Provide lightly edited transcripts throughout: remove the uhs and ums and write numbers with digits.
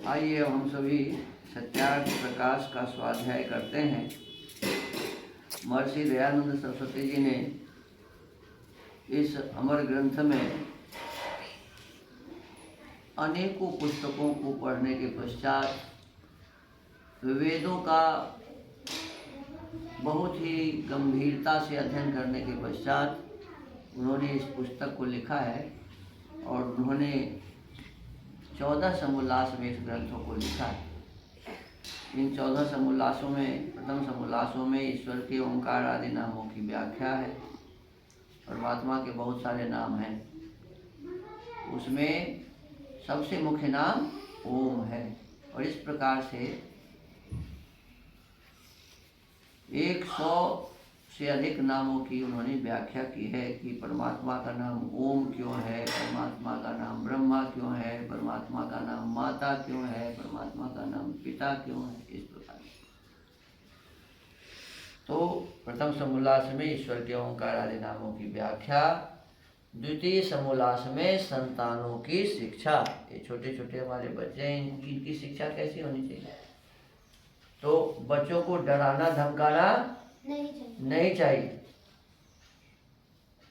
आइए अब हम सभी सत्यार्थ प्रकाश का स्वाध्याय करते हैं। महर्षि दयानंद सरस्वती जी ने इस अमर ग्रंथ में अनेकों पुस्तकों को पढ़ने के पश्चात, वेदों का बहुत ही गंभीरता से अध्ययन करने के पश्चात उन्होंने इस पुस्तक को लिखा है और उन्होंने 14 समोल्लास में इस ग्रंथों को लिखा है। इन 14 समोल्लासों में प्रथम समोल्लासों में ईश्वर के ओंकार आदि नामों की व्याख्या है। परमात्मा के बहुत सारे नाम हैं, उसमें सबसे मुख्य नाम ओम है। और इस प्रकार से 100 से अधिक नामों की उन्होंने व्याख्या की है कि परमात्मा का नाम ओम क्यों है, परमात्मा का नाम ब्रह्मा क्यों है, परमात्मा का नाम माता क्यों है, परमात्मा का नाम पिता क्यों है, इस प्रकार। तो प्रथम समोल्लास में ईश्वर के ओंकार आदि नामों की व्याख्या, द्वितीय समोल्लास में संतानों की शिक्षा। ये छोटे छोटे हमारे बच्चे हैं, इनकी शिक्षा कैसी होनी चाहिए? तो बच्चों को डराना धमकाना नहीं चाहिए।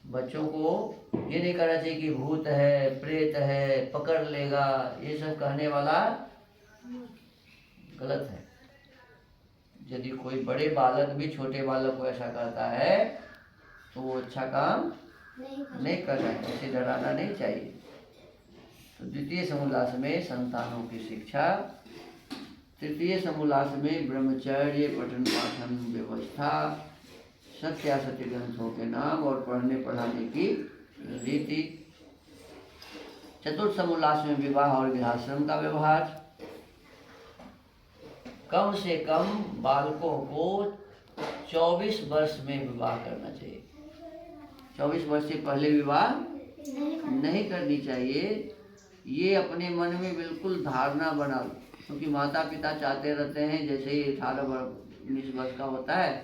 बच्चों को ये नहीं कहना चाहिए कि भूत है, प्रेत है, पकड़ लेगा, ये सब कहने वाला गलत है। यदि कोई बड़े बालक भी छोटे बालक को ऐसा कहता है तो वो अच्छा काम नहीं कर रहा है, ऐसे डराना नहीं चाहिए। तो द्वितीय समोल्लास में संतानों की शिक्षा, तृतीय समोल्लास में ब्रह्मचर्य, पठन पाठन व्यवस्था, सत्यासत्य ग्रंथों के नाम और पढ़ने पढ़ाने की रीति। चतुर्थ समोल्लास में विवाह और गृहस्थाश्रम का व्यवहार। कम से कम बालकों को 24 वर्ष में विवाह करना चाहिए। 24 वर्ष से पहले विवाह नहीं करनी चाहिए। ये अपने मन में बिल्कुल धारणा बना लो, क्योंकि माता पिता चाहते रहते हैं जैसे ही 18-19 वर्ष का होता है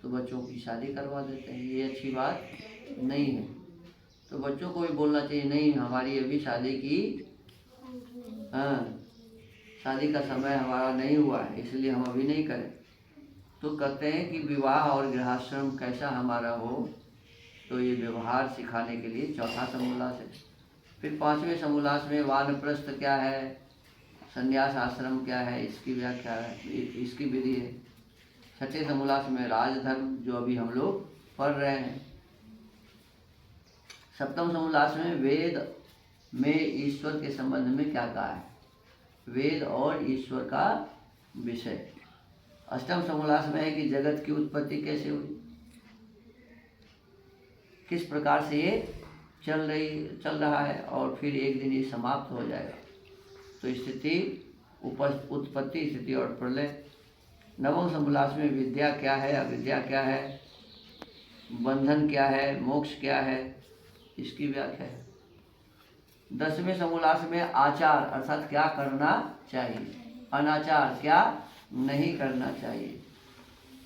तो बच्चों की शादी करवा देते हैं। ये अच्छी बात नहीं है। तो बच्चों को भी बोलना चाहिए, नहीं हमारी अभी शादी की शादी का समय हमारा नहीं हुआ है, इसलिए हम अभी नहीं करें। तो कहते हैं कि विवाह और गृहस्थाश्रम कैसा हमारा हो, तो ये व्यवहार सिखाने के लिए चौथा समोल्लास है। फिर 5वें समोल्लास में वानप्रस्थ क्या है, संन्यास आश्रम क्या है, इसकी व्याख्या है, इसकी विधि है। छठे समोल्लास में राजधर्म, जो अभी हम लोग पढ़ रहे हैं। सप्तम समोल्लास में वेद में ईश्वर के संबंध में क्या कहा है, वेद और ईश्वर का विषय। अष्टम समोल्लास में है कि जगत की उत्पत्ति कैसे हुई, किस प्रकार से ये चल रहा है और फिर एक दिन ये समाप्त हो जाएगा। तो स्थिति, उत्पत्ति, स्थिति और प्रलय। नवम समोल्लास में विद्या क्या है, अविद्या क्या है, बंधन क्या है, मोक्ष क्या है, इसकी व्याख्या है। 10वें समोल्लास में आचार अर्थात क्या करना चाहिए, अनाचार क्या नहीं करना चाहिए,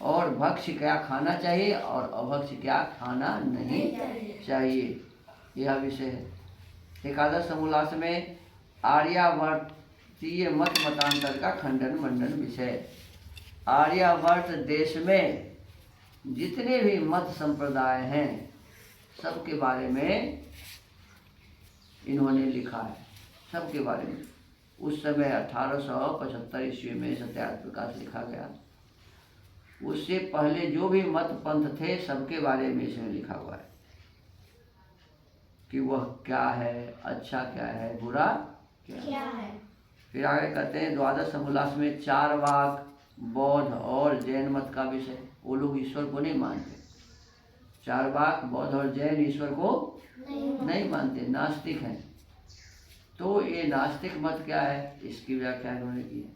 और भक्ष्य क्या खाना चाहिए और अभक्ष्य क्या खाना नहीं चाहिए, यह विषय है। एकादश समोल्लास में आर्यावर्तीय मत मतांतर का खंडन मंडन विषय। आर्यावर्त देश में जितने भी मत संप्रदाय हैं सबके बारे में इन्होंने लिखा है, सबके बारे में। उस समय 1875 ईस्वी में सत्यार्थ प्रकाश लिखा गया। उससे पहले जो भी मत पंथ थे सबके बारे में इसमें लिखा हुआ है कि वह क्या है, अच्छा क्या है, बुरा क्या है। फिर आगे कहते हैं द्वादश समोल्लास में चारवाक, बौद्ध और जैन मत का विषय। वो लोग ईश्वर को नहीं मानते। चारवाक, बौद्ध और जैन ईश्वर को नहीं मानते, नास्तिक हैं। तो ये नास्तिक मत क्या है, इसकी व्याख्या उन्होंने की है।